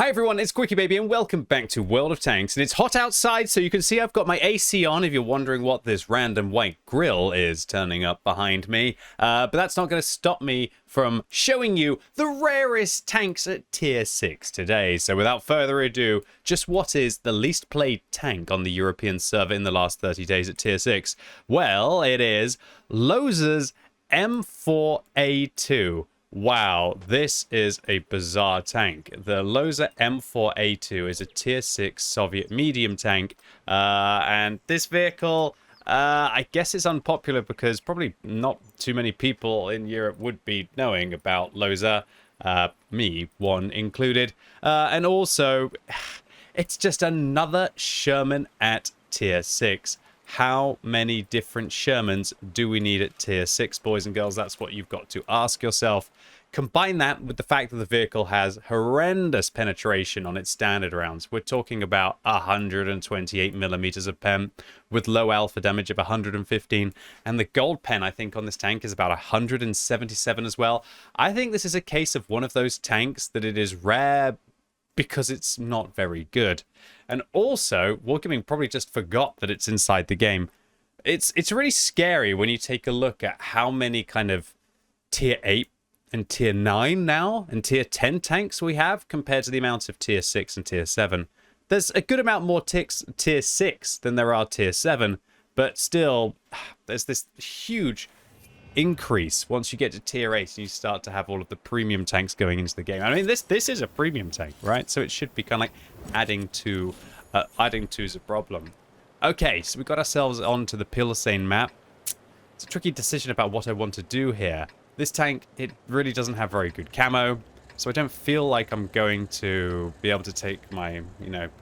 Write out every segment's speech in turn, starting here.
Hi everyone, it's QuickyBaby and welcome back to World of Tanks. And it's hot outside, so you can see I've got my AC on if you're wondering what this random white grill is turning up behind me. But that's not going to stop me from showing you the rarest tanks at tier 6 today. So without further ado, just what is the least played tank on the European server in the last 30 days at tier 6? Well, it is Loza's M4A2. Wow, this is a bizarre tank. The Loza M4A2 is a tier 6 Soviet medium tank, and this vehicle, I guess it's unpopular because probably not too many people in Europe would be knowing about Loza, me one included, and also it's just another Sherman at tier 6. How many different Shermans do we need at tier 6, boys and girls? That's what you've got to ask yourself. Combine that with the fact that the vehicle has horrendous penetration on its standard rounds. We're talking about 128 millimeters of pen with low alpha damage of 115. And the gold pen, I think, on this tank is about 177 as well. I think this is a case of one of those tanks that it is rare because it's not very good. And also, Wargaming probably just forgot that it's inside the game. It's really scary when you take a look at how many kind of tier 8 and tier 9 now and tier 10 tanks we have compared to the amount of tier 6 and tier 7. There's a good amount more tier 6 than there are tier 7, but still there's this huge increase once you get to tier 8 and you start to have all of the premium tanks going into the game. I mean, this is a premium tank, right? So it should be kind of like adding to is a problem. Okay, so we got ourselves onto the Pilsane map. It's a tricky decision about what I want to do here. This tank, it really doesn't have very good camo, so I don't feel like I'm going to be able to take my,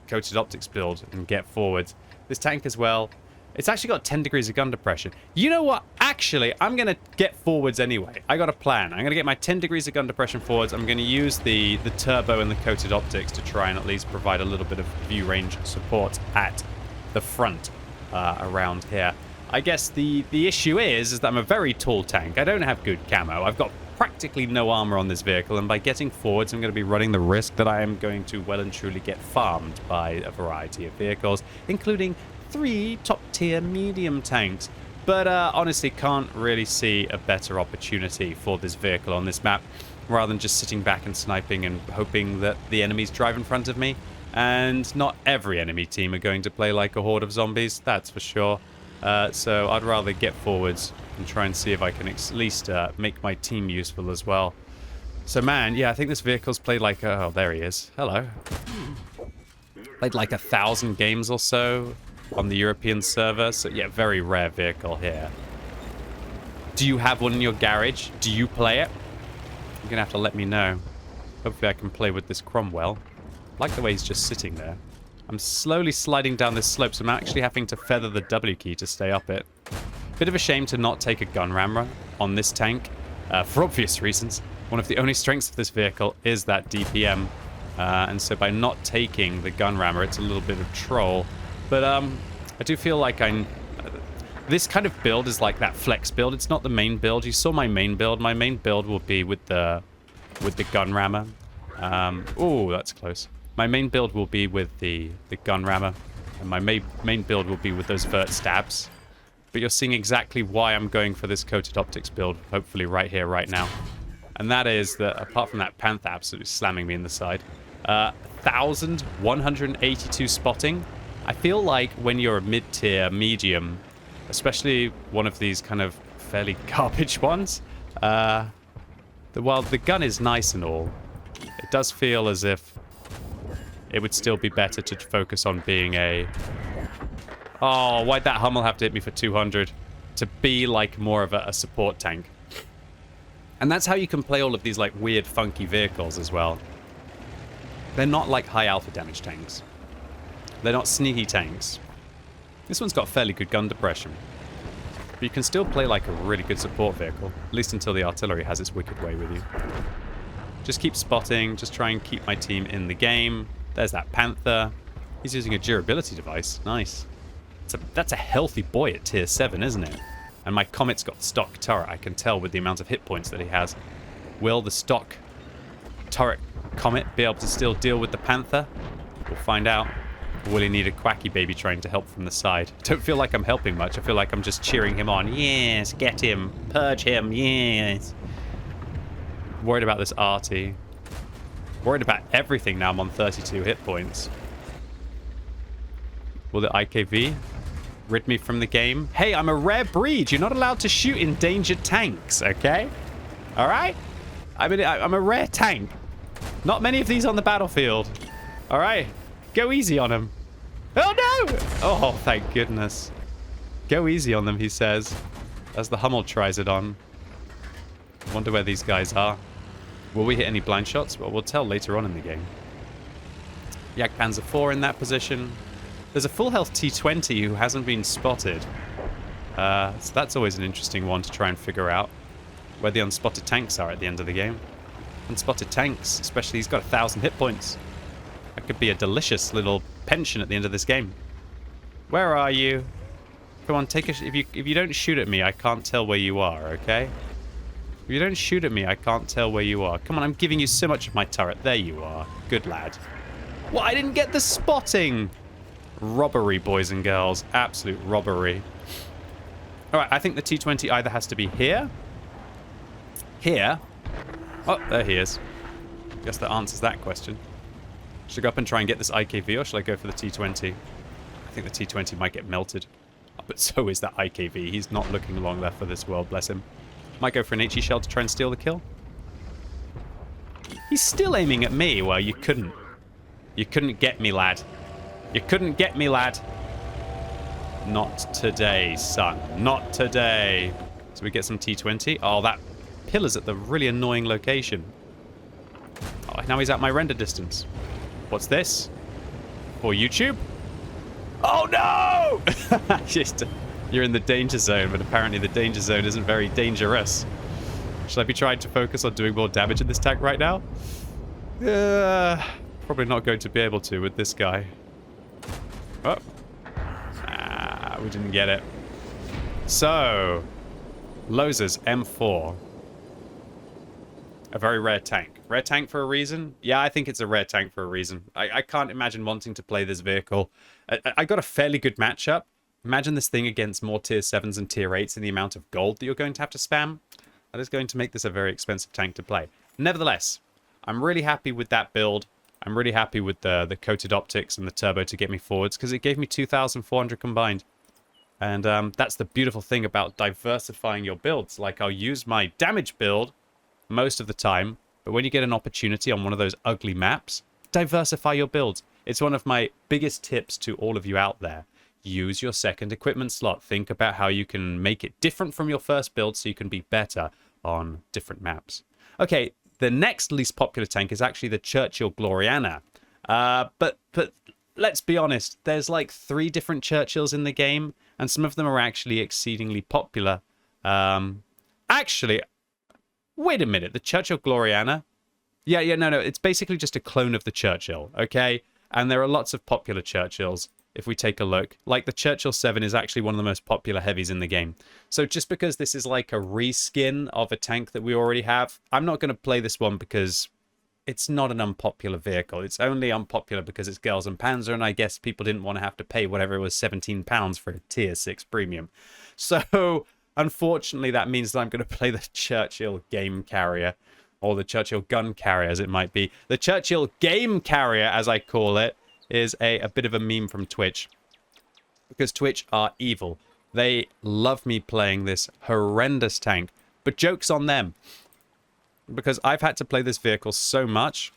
coated optics build and get forwards. This tank as well, it's actually got 10 degrees of gun depression. You know what? Actually, I'm going to get forwards anyway. I got a plan. I'm going to get my 10 degrees of gun depression forwards. I'm going to use the turbo and the coated optics to try and at least provide a little bit of view range support at the front around here. I guess the issue is that I'm a very tall tank. I don't have good camo. I've got practically no armor on this vehicle, and by getting forwards, I'm going to be running the risk that I am going to well and truly get farmed by a variety of vehicles, including 3 top-tier medium tanks. But honestly, can't really see a better opportunity for this vehicle on this map, rather than just sitting back and sniping and hoping that the enemies drive in front of me. And not every enemy team are going to play like a horde of zombies, that's for sure. So I'd rather get forwards and try and see if I can at least make my team useful as well. So man, yeah, I think this vehicle's played like, oh, there he is. Hello. Played like 1,000 games or so on the European server. So yeah, very rare vehicle here. Do you have one in your garage? Do you play it? You're gonna have to let me know. Hopefully I can play with this Cromwell. I like the way he's just sitting there. I'm slowly sliding down this slope, so I'm actually having to feather the W key to stay up it. Bit of a shame to not take a gun rammer on this tank, for obvious reasons. One of the only strengths of this vehicle is that DPM, and so by not taking the gun rammer, it's a little bit of troll. But I do feel like this kind of build is like that flex build. It's not the main build. You saw my main build. My main build will be with the gun rammer. Oh, that's close. My main build will be with the gun rammer, and my main build will be with those vert stabs. But you're seeing exactly why I'm going for this coated optics build, hopefully right here, right now. And that is that, apart from that Panther absolutely slamming me in the side, 1,182 spotting. I feel like when you're a mid-tier medium, especially one of these kind of fairly garbage ones, while the gun is nice and all, it does feel as if it would still be better to focus on being a... Oh, why'd that Hummel have to hit me for 200? To be like more of a support tank. And that's how you can play all of these like weird, funky vehicles as well. They're not like high alpha damage tanks. They're not sneaky tanks. This one's got fairly good gun depression. But you can still play like a really good support vehicle, at least until the artillery has its wicked way with you. Just keep spotting, just try and keep my team in the game. There's that Panther. He's using a durability device. Nice. That's a healthy boy at tier 7, isn't it? And my Comet's got stock turret. I can tell with the amount of hit points that he has. Will the stock turret Comet be able to still deal with the Panther? We'll find out. Will he need a QuickyBaby trying to help from the side? Don't feel like I'm helping much. I feel like I'm just cheering him on. Yes, get him. Purge him. Yes. Worried about this arty. Worried about everything now. I'm on 32 hit points. Will the IKV rid me from the game? Hey, I'm a rare breed. You're not allowed to shoot endangered tanks, okay? All right? I mean, I'm a rare tank. Not many of these on the battlefield. All right? Go easy on him. Oh, no! Oh, thank goodness. Go easy on them, he says, as the Hummel tries it on. Wonder where these guys are. Will we hit any blind shots? Well, we'll tell later on in the game. Yak Panzer IV in that position. There's a full health T-20 who hasn't been spotted. So that's always an interesting one to try and figure out. Where the unspotted tanks are at the end of the game. Unspotted tanks, especially, he's got 1,000 hit points. That could be a delicious little pension at the end of this game. Where are you? Come on, take a... If you don't shoot at me, I can't tell where you are, okay? If you don't shoot at me, I can't tell where you are. Come on, I'm giving you so much of my turret. There you are. Good lad. Well, I didn't get the spotting! Robbery, boys and girls. Absolute robbery. Alright, I think the T-20 either has to be here. Here. Oh, there he is. Guess that answers that question. Should I go up and try and get this IKV, or should I go for the T-20? I think the T-20 might get melted. Oh, but so is that IKV. He's not looking long left for this world, bless him. Might go for an HE shell to try and steal the kill. He's still aiming at me. Well, you couldn't. You couldn't get me, lad. You couldn't get me, lad. Not today, son. Not today. So we get some T-20. Oh, that pillar's at the really annoying location. Oh, now he's at my render distance. What's this? For YouTube? Oh, no! Just, you're in the danger zone, but apparently the danger zone isn't very dangerous. Should I be trying to focus on doing more damage in this tank right now? Probably not going to be able to with this guy. Oh. Ah, we didn't get it. So, Loza's M4. A very rare tank. Rare tank for a reason? Yeah, I think it's a rare tank for a reason. I can't imagine wanting to play this vehicle. I got a fairly good matchup. Imagine this thing against more tier 7s and tier 8s and the amount of gold that you're going to have to spam. That is going to make this a very expensive tank to play. Nevertheless, I'm really happy with that build. I'm really happy with the coated optics and the turbo to get me forwards, because it gave me 2,400 combined. And that's the beautiful thing about diversifying your builds. Like, I'll use my damage build most of the time, but when you get an opportunity on one of those ugly maps, diversify your builds. It's one of my biggest tips to all of you out there. Use your second equipment slot. Think about how you can make it different from your first build so you can be better on different maps. Okay, the next least popular tank is actually the Churchill Gloriana. But let's be honest, there's like 3 different Churchills in the game, and some of them are actually exceedingly popular. Actually, wait a minute, the Churchill Gloriana? Yeah, no, it's basically just a clone of the Churchill, okay? And there are lots of popular Churchills, if we take a look. Like, the Churchill 7 is actually one of the most popular heavies in the game. So just because this is like a reskin of a tank that we already have, I'm not going to play this one because it's not an unpopular vehicle. It's only unpopular because it's Girls and Panzer, and I guess people didn't want to have to pay whatever it was, £17 for a tier 6 premium. So unfortunately, that means that I'm going to play the Churchill Game Carrier, or the Churchill Gun Carrier, as it might be. The Churchill Game Carrier, as I call it, is a bit of a meme from Twitch. Because Twitch are evil. They love me playing this horrendous tank. But joke's on them. Because I've had to play this vehicle so much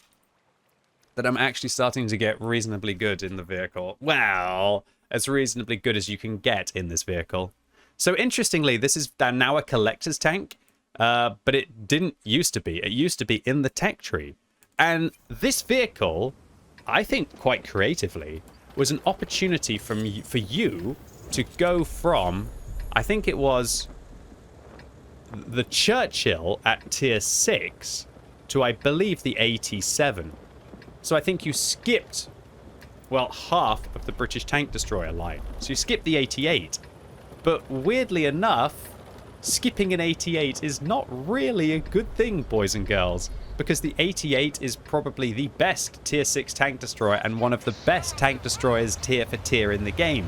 that I'm actually starting to get reasonably good in the vehicle. Well, as reasonably good as you can get in this vehicle. So interestingly, this is now a collector's tank. But it didn't used to be. It used to be in the tech tree. And this vehicle, I think quite creatively, was an opportunity for you to go from, I think it was the Churchill at tier 6 to, I believe, the 87. So I think you skipped, well, half of the British tank destroyer line. So you skipped the 88. But weirdly enough, skipping an 88 is not really a good thing, boys and girls. because the 88 is probably the best tier 6 tank destroyer and one of the best tank destroyers tier for tier in the game.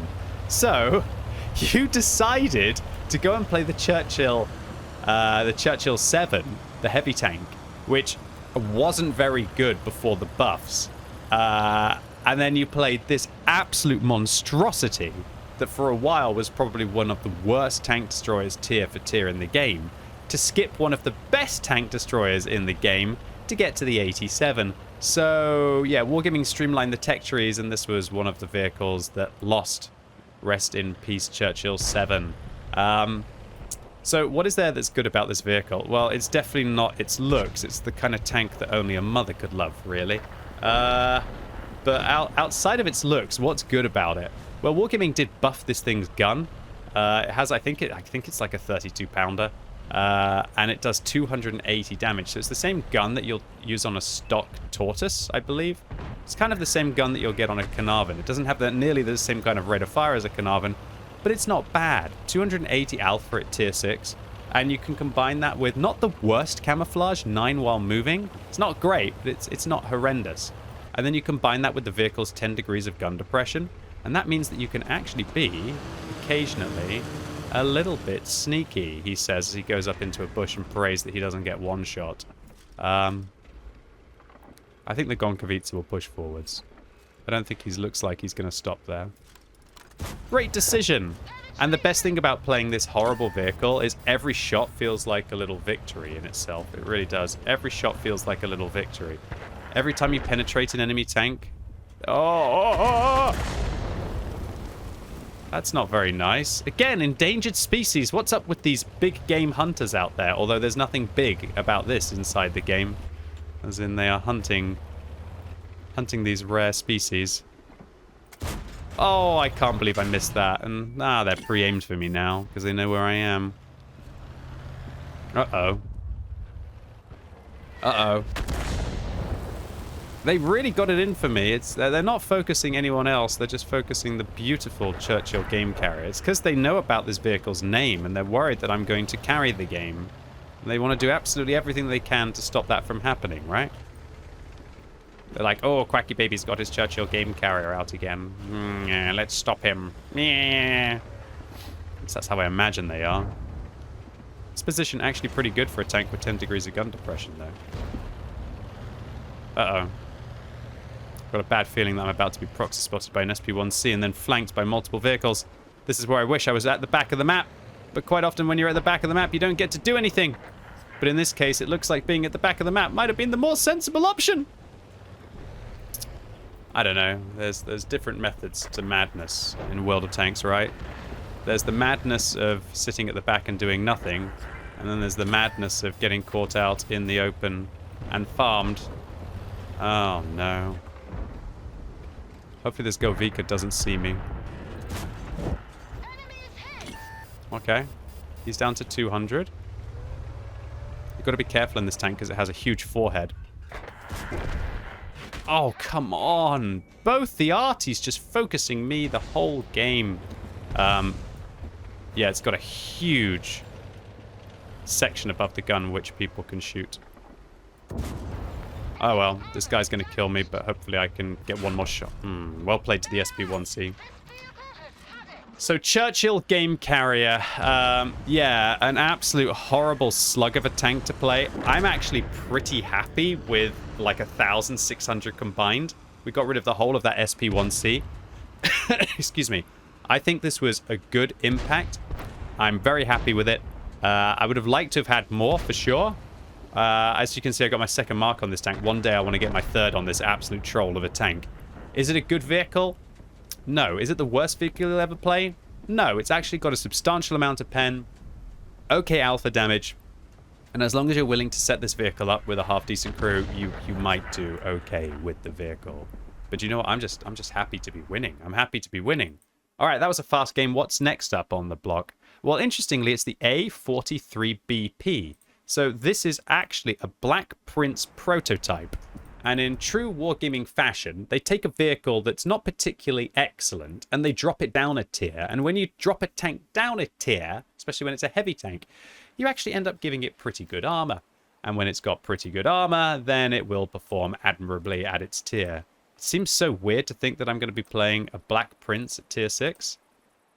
So you decided to go and play the Churchill 7, the heavy tank, which wasn't very good before the buffs. And then you played this absolute monstrosity that for a while was probably one of the worst tank destroyers tier for tier in the game, to skip one of the best tank destroyers in the game to get to the 87. So yeah, Wargaming streamlined the tech trees, and this was one of the vehicles that lost. Rest in peace, Churchill 7. So what is there that's good about this vehicle? Well, it's definitely not its looks. It's the kind of tank that only a mother could love, really. But outside of its looks, what's good about it? Well, Wargaming did buff this thing's gun. It has, I think it's like a 32-pounder. And it does 280 damage. So it's the same gun that you'll use on a stock Tortoise, I believe. It's kind of the same gun that you'll get on a Carnarvon. It doesn't have nearly the same kind of rate of fire as a Carnarvon, but it's not bad. 280 alpha at tier 6. And you can combine that with not the worst camouflage, 9 while moving. It's not great, but it's not horrendous. And then you combine that with the vehicle's 10 degrees of gun depression. And that means that you can actually be, occasionally, a little bit sneaky, he says as he goes up into a bush and prays that he doesn't get one shot. I think the Gonkovitsa will push forwards. I don't think he looks like he's going to stop there. Great decision! And the best thing about playing this horrible vehicle is every shot feels like a little victory in itself. It really does. Every shot feels like a little victory. Every time you penetrate an enemy tank... Oh! That's not very nice. Again, endangered species. What's up with these big game hunters out there? Although there's nothing big about this inside the game. As in they are hunting these rare species. Oh, I can't believe I missed that. And they're pre-aimed for me now because they know where I am. Uh-oh. Uh-oh. They really got it in for me. They're not focusing anyone else. They're just focusing the beautiful Churchill Game Carrier. It's because they know about this vehicle's name and they're worried that I'm going to carry the game. And they want to do absolutely everything they can to stop that from happening, right? They're like, oh, QuickyBaby's got his Churchill Game Carrier out again. Yeah, let's stop him. Yeah. That's how I imagine they are. This position actually pretty good for a tank with 10 degrees of gun depression, though. Uh-oh. Got a bad feeling that I'm about to be proxy spotted by an SP1C and then flanked by multiple vehicles. This is where I wish I was at the back of the map. But quite often when you're at the back of the map, you don't get to do anything. But in this case, it looks like being at the back of the map might have been the more sensible option. I don't know. There's different methods to madness in World of Tanks, right? There's the madness of sitting at the back and doing nothing. And then there's the madness of getting caught out in the open and farmed. Oh, no. Hopefully this Govika doesn't see me. Okay. He's down to 200. You've got to be careful in this tank because it has a huge forehead. Oh, come on. Both the arties just focusing me the whole game. Yeah, it's got a huge section above the gun which people can shoot. Oh well, this guy's going to kill me, but hopefully I can get one more shot. Well played to the SP1C. So Churchill Game Carrier, yeah, an absolute horrible slug of a tank to play. I'm actually pretty happy with like 1,600 combined. We got rid of the whole of that SP1C. Excuse me. I think this was a good impact. I'm very happy with it. I would have liked to have had more for sure. As you can see, I got my second mark on this tank. One day I want to get my third on this absolute troll of a tank. Is it a good vehicle? No. Is it the worst vehicle you'll ever play? No. It's actually got a substantial amount of pen, okay alpha damage, and as long as you're willing to set this vehicle up with a half-decent crew, you might do okay with the vehicle. But you know what? I'm just happy to be winning. I'm happy to be winning. All right, that was a fast game. What's next up on the block? Well, interestingly, it's the A43 BP. So this is actually a Black Prince prototype. And in true wargaming fashion, they take a vehicle that's not particularly excellent and they drop it down a tier. And when you drop a tank down a tier, especially when it's a heavy tank, you actually end up giving it pretty good armor. And when it's got pretty good armor, then it will perform admirably at its tier. It seems so weird to think that I'm going to be playing a Black Prince at tier 6.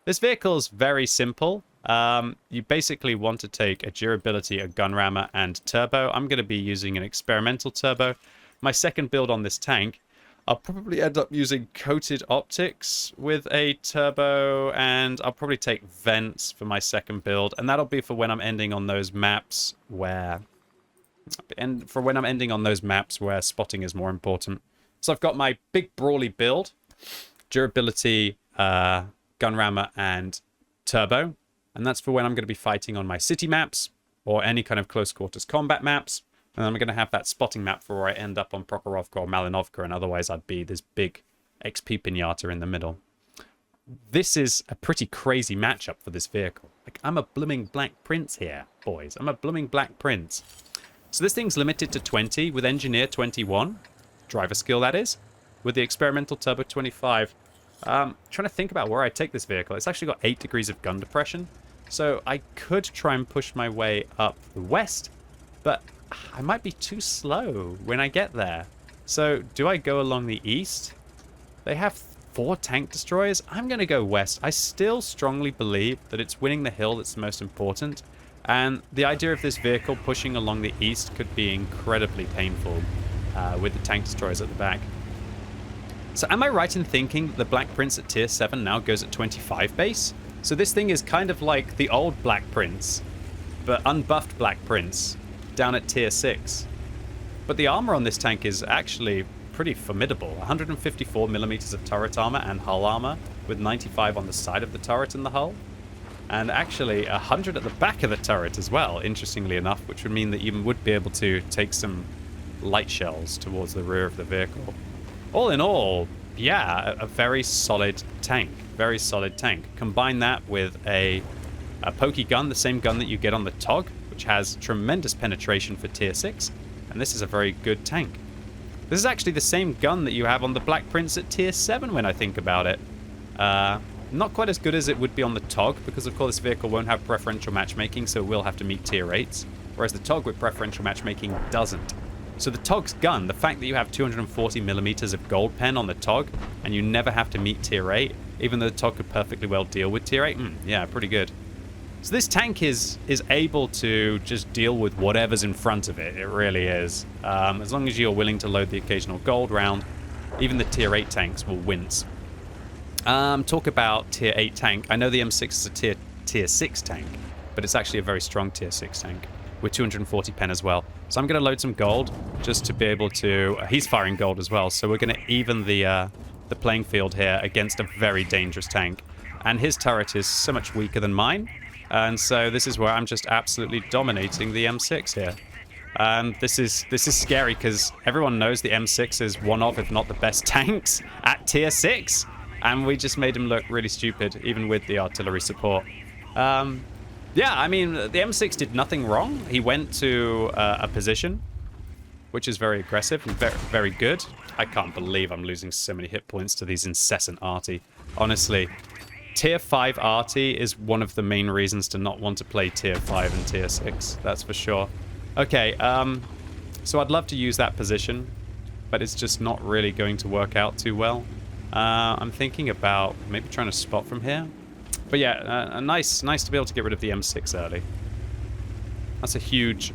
This vehicle is very simple. You basically want to take a durability, a gun rammer, and turbo. I'm going to be using an experimental turbo. My second build on this tank, I'll probably end up using coated optics with a turbo, and I'll probably take vents for my second build, and that'll be for when I'm ending on those maps where... spotting is more important. So I've got my big brawly build, durability, gun rammer, and turbo. And that's for when I'm going to be fighting on my city maps or any kind of close quarters combat maps. And I'm going to have that spotting map for where I end up on Prokhorovka or Malinovka, and otherwise I'd be this big XP pinata in the middle. This is a pretty crazy matchup for this vehicle. Like, I'm a blooming Black Prince here, boys. I'm a blooming Black Prince. So this thing's limited to 20 with Engineer 21. Driver skill, that is. With the Experimental Turbo 25. Trying to think about where I take this vehicle. It's actually got 8 degrees of gun depression. So I could try and push my way up the west. But I might be too slow when I get there. So do I go along the east? They have 4 tank destroyers. I'm going to go west. I still strongly believe that it's winning the hill that's the most important. And the idea of this vehicle pushing along the east could be incredibly painful with the tank destroyers at the back. So am I right in thinking the Black Prince at tier 7 now goes at 25 base? So this thing is kind of like the old Black Prince, but unbuffed Black Prince, down at tier 6. But the armor on this tank is actually pretty formidable. 154 millimeters of turret armor and hull armor, with 95 on the side of the turret and the hull. And actually 100 at the back of the turret as well, interestingly enough, which would mean that you would be able to take some light shells towards the rear of the vehicle. All in all, yeah, a very solid tank. Very solid tank. Combine that with a pokey gun, the same gun that you get on the TOG, which has tremendous penetration for tier 6, and this is a very good tank. This is actually the same gun that you have on the Black Prince at tier 7 when I think about it. Not quite as good as it would be on the TOG, because of course this vehicle won't have preferential matchmaking, so it will have to meet tier 8s, whereas the TOG with preferential matchmaking doesn't. So the TOG's gun, the fact that you have 240 millimeters of gold pen on the TOG, and you never have to meet tier 8, even though the TOG could perfectly well deal with tier 8, yeah, pretty good. So this tank is able to just deal with whatever's in front of it. It really is. As long as you're willing to load the occasional gold round, even the tier 8 tanks will wince. Talk about tier 8 tank. I know the M6 is a tier 6 tank, but it's actually a very strong tier 6 tank with 240 pen as well. So I'm going to load some gold just to be able to... he's firing gold as well, so we're going to even the playing field here against a very dangerous tank. And his turret is so much weaker than mine, and so this is where I'm just absolutely dominating the M6 here. And this is scary because everyone knows the M6 is one of, if not the best tanks at tier 6. And we just made him look really stupid, even with the artillery support. Yeah, I mean, the M6 did nothing wrong. He went to a position, which is very aggressive and very, very good. I can't believe I'm losing so many hit points to these incessant arty. Honestly, tier 5 arty is one of the main reasons to not want to play tier 5 and tier 6. That's for sure. Okay, so I'd love to use that position, but it's just not really going to work out too well. I'm thinking about maybe trying to spot from here. But yeah, nice to be able to get rid of the M6 early. That's a huge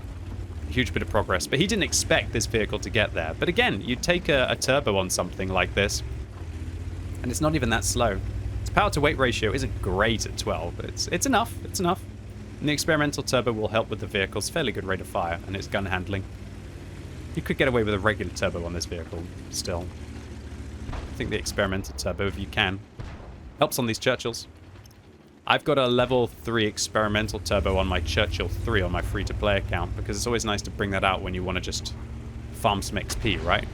bit of progress. But he didn't expect this vehicle to get there. But again, you take a turbo on something like this, and it's not even that slow. Its power to weight ratio isn't great at 12, but it's enough. It's enough. And the experimental turbo will help with the vehicle's fairly good rate of fire and its gun handling. You could get away with a regular turbo on this vehicle still. I think the experimental turbo, if you can, helps on these Churchills. I've got a level 3 experimental turbo on my Churchill 3 on my free-to-play account, because it's always nice to bring that out when you want to just farm some XP, right?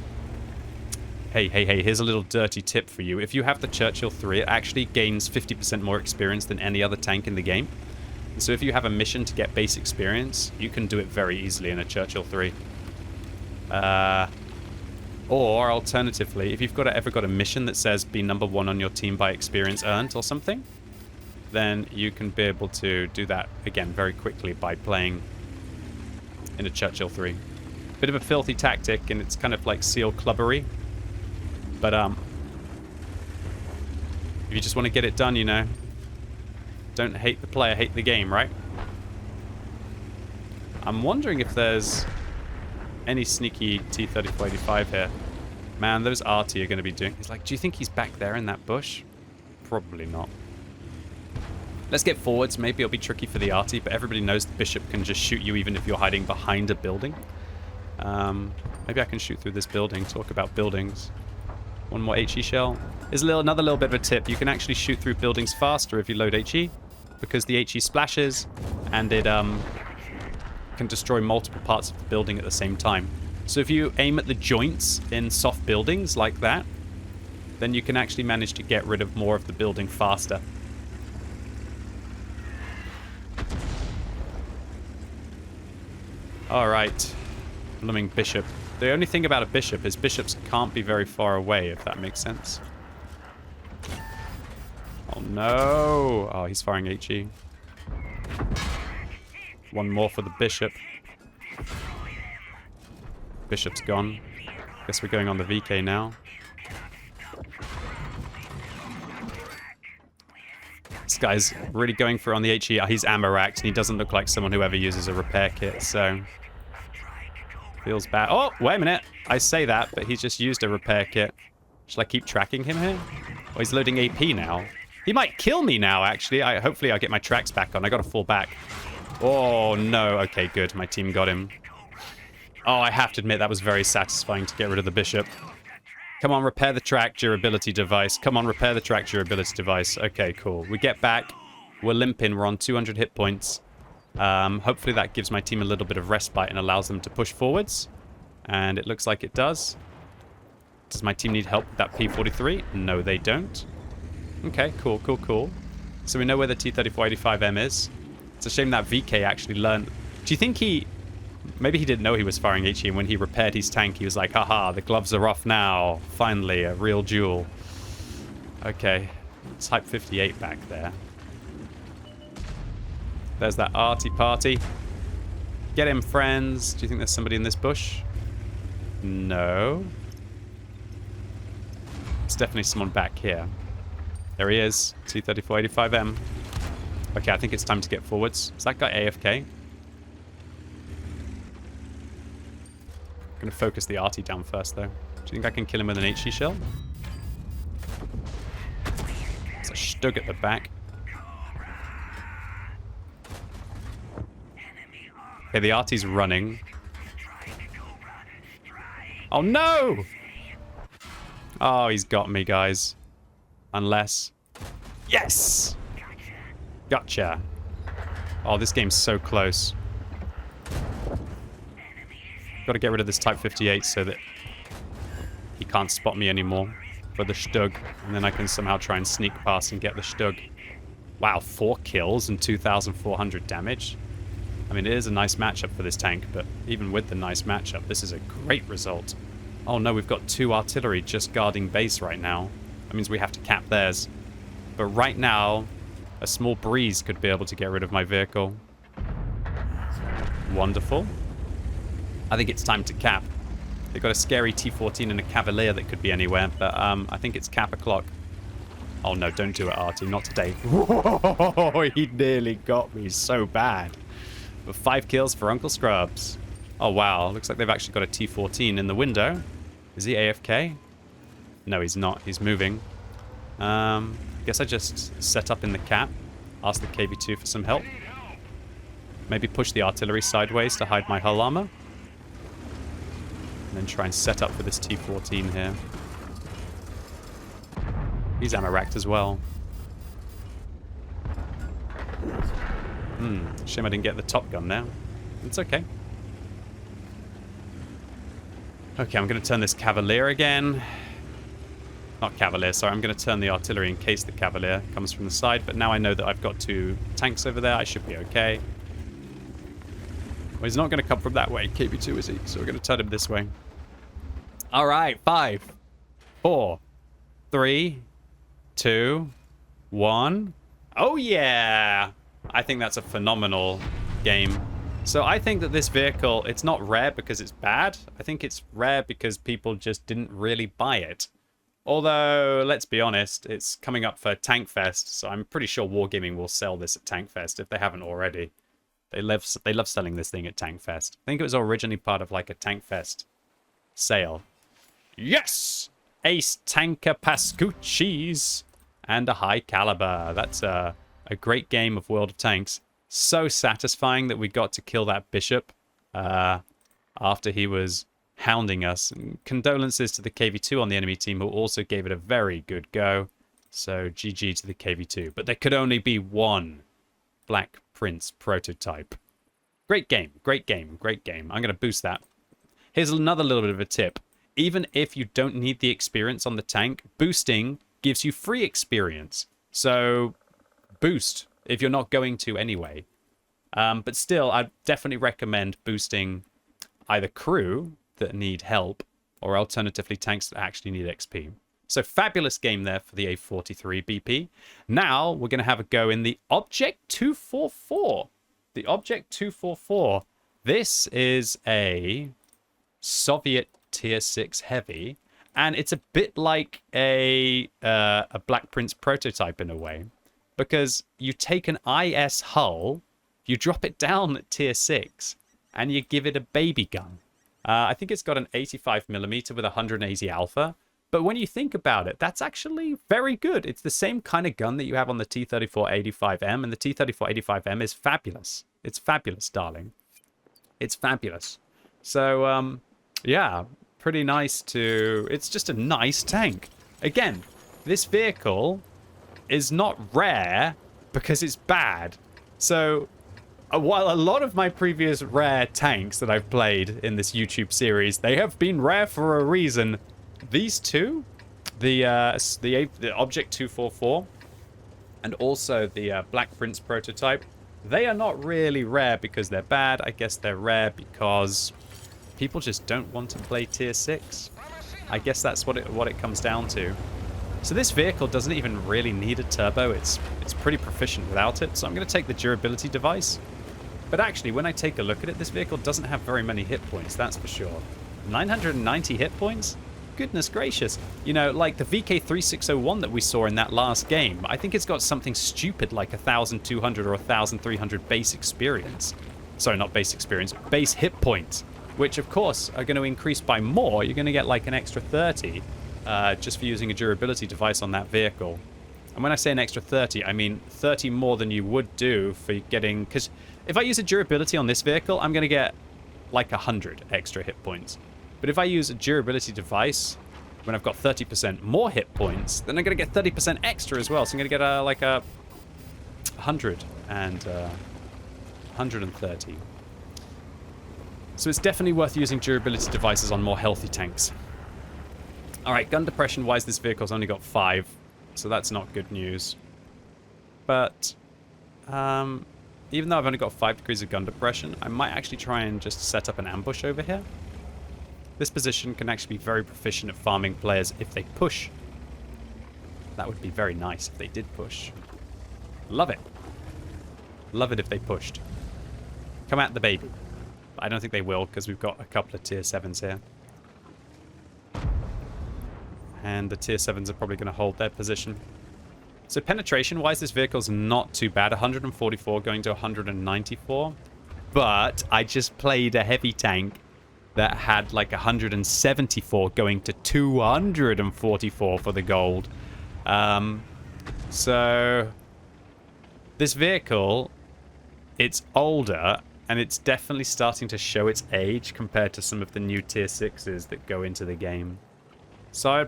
Hey, here's a little dirty tip for you. If you have the Churchill 3, it actually gains 50% more experience than any other tank in the game. So if you have a mission to get base experience, you can do it very easily in a Churchill 3. Or alternatively, if you've ever got a mission that says be number 1 on your team by experience earned or something, then you can be able to do that again very quickly by playing in a Churchill 3. Bit of a filthy tactic, and it's kind of like seal clubbery. But, if you just want to get it done, you know, don't hate the player, hate the game, right? I'm wondering if there's any sneaky T-3485 here. Man, those RT are going to be doing... He's like, do you think he's back there in that bush? Probably not. Let's get forwards. Maybe it'll be tricky for the RT, but everybody knows the bishop can just shoot you even if you're hiding behind a building. Maybe I can shoot through this building. Talk about buildings. One more HE shell. There's another little bit of a tip. You can actually shoot through buildings faster if you load HE, because the HE splashes and it can destroy multiple parts of the building at the same time. So if you aim at the joints in soft buildings like that, then you can actually manage to get rid of more of the building faster. Alright. Blooming bishop. The only thing about a bishop is bishops can't be very far away, if that makes sense. Oh no! Oh, he's firing HE. One more for the bishop. Bishop's gone. Guess we're going on the VK now. This guy's really going for on the HE. He's ammo racked, and he doesn't look like someone who ever uses a repair kit, so... Feels bad. Oh, wait a minute. I say that, but he's just used a repair kit. Should I keep tracking him here? Oh, he's loading AP now. He might kill me now, actually. Hopefully I'll get my tracks back on. I gotta fall back. Oh, no. Okay, good. My team got him. Oh, I have to admit, that was very satisfying to get rid of the bishop. Come on, repair the track durability device. Come on, repair the track durability device. Okay, cool. We get back. We're limping. We're on 200 hit points. Hopefully that gives my team a little bit of respite and allows them to push forwards. And it looks like it does. Does my team need help with that P43? No, they don't. Okay, cool, cool, cool. So we know where the T-3485M is. It's a shame that VK actually learned... Do you think he... Maybe he didn't know he was firing HE, and when he repaired his tank, he was like, haha, the gloves are off now. Finally, a real duel. Okay. Type 58 back there. There's that arty party. Get him, friends. Do you think there's somebody in this bush? No. It's definitely someone back here. There he is. T-3485M. Okay, I think it's time to get forwards. Is that guy AFK? I'm going to focus the arty down first, though. Do you think I can kill him with an HE shell? There's a Stug at the back. Okay, the arty's running. Oh, no! Oh, he's got me, guys. Unless... Yes! Gotcha. Oh, this game's so close. Got to get rid of this Type 58 so that he can't spot me anymore for the Stug. And then I can somehow try and sneak past and get the Stug. Wow, 4 kills and 2,400 damage. I mean, it is a nice matchup for this tank, but even with the nice matchup, this is a great result. Oh no, we've got 2 artillery just guarding base right now. That means we have to cap theirs. But right now, a small breeze could be able to get rid of my vehicle. Wonderful. I think it's time to cap. They've got a scary T-14 and a Cavalier that could be anywhere, but I think it's cap o'clock. Oh no, don't do it, Artie. Not today. Whoa, he nearly got me so bad. But 5 kills for Uncle Scrubs. Oh wow, looks like they've actually got a T-14 in the window. Is he AFK? No, he's not. He's moving. Guess I just set up in the cap. Ask the KV-2 for some help. Maybe push the artillery sideways to hide my hull armor. And then try and set up for this T-14 here. He's ammo racked as well. Shame I didn't get the top gun now. It's okay. Okay, I'm going to turn this Cavalier again. Not Cavalier, sorry. I'm going to turn the artillery in case the Cavalier comes from the side. But now I know that I've got 2 tanks over there. I should be okay. Well, he's not going to come from that way. KV-2, is he? So we're going to turn him this way. All right. 5, 4, 3, 2, 1. Oh, yeah. I think that's a phenomenal game. So I think that this vehicle, it's not rare because it's bad. I think it's rare because people just didn't really buy it. Although, let's be honest, it's coming up for Tank Fest, so I'm pretty sure Wargaming will sell this at Tank Fest if they haven't already. They love selling this thing at Tank Fest. I think it was originally part of like a Tank Fest sale. Yes! Ace Tanker Pascucci's and a high caliber. That's a great game of World of Tanks. So satisfying that we got to kill that bishop after he was hounding us. And condolences to the KV2 on the enemy team who also gave it a very good go. So GG to the KV2. But there could only be one Black Prince prototype. Great game, great game, great game. I'm going to boost that. Here's another little bit of a tip. Even if you don't need the experience on the tank, boosting gives you free experience. So boost if you're not going to anyway. But still, I'd definitely recommend boosting either crew that need help or alternatively tanks that actually need XP. So fabulous game there for the A43 BP. Now we're going to have a go in the Object 244. The Object 244. This is a Soviet Tier 6 heavy, and it's a bit like a Black Prince prototype in a way, because you take an IS hull, you drop it down at Tier 6, and you give it a baby gun. I think it's got an 85mm with 180 alpha. But when you think about it, that's actually very good. It's the same kind of gun that you have on the T-34-85M, and the T-34-85M is fabulous. It's fabulous, darling. It's fabulous. So, yeah, pretty nice to... It's just a nice tank. Again, this vehicle is not rare because it's bad. So, while a lot of my previous rare tanks that I've played in this YouTube series, they have been rare for a reason. These two, the Object 244 and also the Black Prince prototype, they are not really rare because they're bad. I guess they're rare because people just don't want to play Tier 6. I guess that's what it comes down to. So this vehicle doesn't even really need a turbo. It's pretty proficient without it. So I'm going to take the durability device. But actually, when I take a look at it, this vehicle doesn't have very many hit points, that's for sure. 990 hit points? Goodness gracious. You know, like the VK3601 that we saw in that last game, I think it's got something stupid like 1,200 or 1,300 base experience. Sorry, not base experience, base hit points, which of course are going to increase by more. You're going to get like an extra 30 just for using a durability device on that vehicle. And when I say an extra 30, I mean 30 more than you would do for getting... Because if I use a durability on this vehicle, I'm going to get like 100 extra hit points. But if I use a durability device, when I've got 30% more hit points, then I'm going to get 30% extra as well. So I'm going to get like a 100 and 130. So it's definitely worth using durability devices on more healthy tanks. All right, gun depression-wise, this vehicle's only got 5. So that's not good news. But even though I've only got 5 degrees of gun depression, I might actually try and just set up an ambush over here. This position can actually be very proficient at farming players if they push. That would be very nice if they did push. Love it. Love it if they pushed. Come at the baby. But I don't think they will because we've got a couple of Tier 7s here. And the Tier 7s are probably going to hold their position. So penetration-wise, this vehicle's not too bad. 144 going to 194. But I just played a heavy tank that had like 174 going to 244 for the gold. So this vehicle, it's older and it's definitely starting to show its age compared to some of the new Tier 6s that go into the game. So I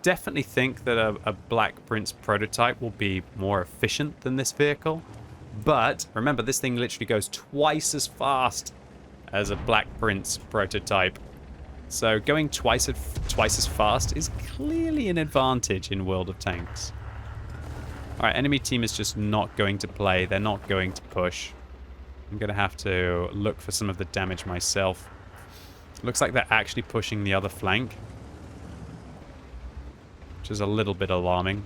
definitely think that a Black Prince prototype will be more efficient than this vehicle. But remember, this thing literally goes twice as fast as a Black Prince prototype. So going twice as fast is clearly an advantage in World of Tanks. Alright, enemy team is just not going to play. They're not going to push. I'm going to have to look for some of the damage myself. Looks like they're actually pushing the other flank, which is a little bit alarming.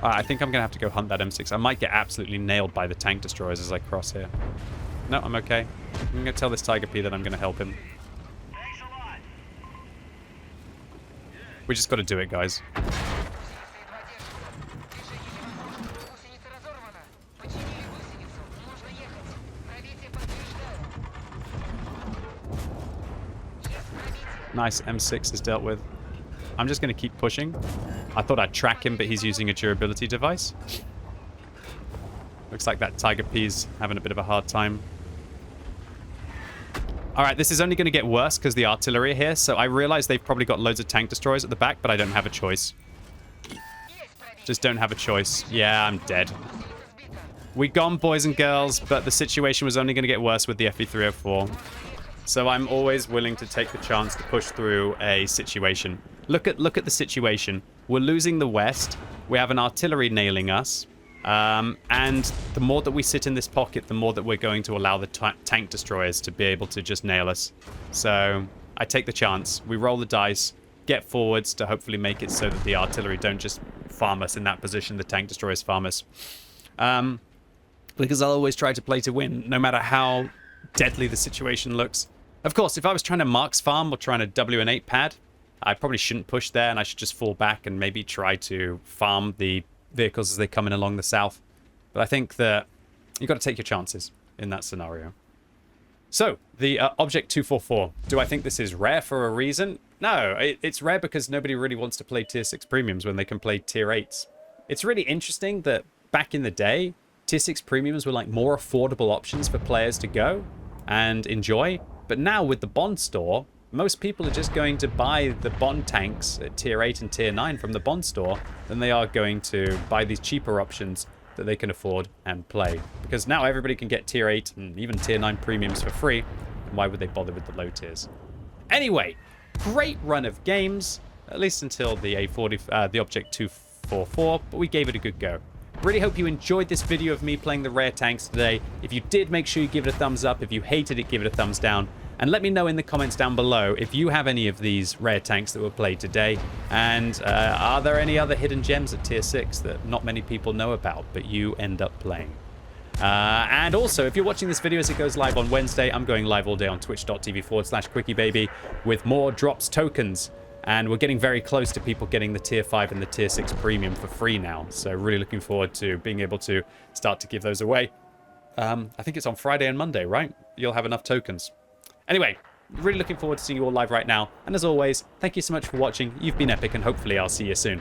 I think I'm going to have to go hunt that M6. I might get absolutely nailed by the tank destroyers as I cross here. No, I'm okay. I'm going to tell this Tiger P that I'm going to help him. We just got to do it, guys. Nice, M6 is dealt with. I'm just going to keep pushing. I thought I'd track him, but he's using a durability device. Looks like that Tiger P's having a bit of a hard time. Alright, this is only going to get worse because the artillery are here, so I realize they've probably got loads of tank destroyers at the back, but I don't have a choice. Just don't have a choice. Yeah, I'm dead. We gone, boys and girls, but the situation was only going to get worse with the FE304. So I'm always willing to take the chance to push through a situation. Look at the situation. We're losing the west. We have an artillery nailing us. And the more that we sit in this pocket, the more that we're going to allow the tank destroyers to be able to just nail us. So I take the chance. We roll the dice, get forwards to hopefully make it so that the artillery don't just farm us in that position. The tank destroyers farm us. Because I'll always try to play to win, no matter how deadly the situation looks. Of course, if I was trying to marks farm or trying to W8 pad, I probably shouldn't push there, and I should just fall back and maybe try to farm the vehicles as they come in along the south. But I think that you've got to take your chances in that scenario. So, the Object 244. Do I think this is rare for a reason? No, it's rare because nobody really wants to play Tier 6 premiums when they can play Tier 8s. It's really interesting that back in the day, Tier 6 premiums were like more affordable options for players to go and enjoy. But now with the Bond store, most people are just going to buy the Bond tanks at Tier 8 and Tier 9 from the Bond store than they are going to buy these cheaper options that they can afford and play. Because now everybody can get Tier 8 and even Tier 9 premiums for free. And why would they bother with the low tiers? Anyway, great run of games, at least until the the Object 244, but we gave it a good go. Really hope you enjoyed this video of me playing the rare tanks today. If you did, make sure you give it a thumbs up. If you hated it, give it a thumbs down. And let me know in the comments down below if you have any of these rare tanks that were played today. And are there any other hidden gems at Tier 6 that not many people know about, but you end up playing? And also, if you're watching this video as it goes live on Wednesday, I'm going live all day on twitch.tv/QuickyBaby with more drops tokens. And we're getting very close to people getting the Tier 5 and the Tier 6 premium for free now. So really looking forward to being able to start to give those away. I think it's on Friday and Monday, right? You'll have enough tokens. Anyway, really looking forward to seeing you all live right now. And as always, thank you so much for watching. You've been epic, and hopefully I'll see you soon.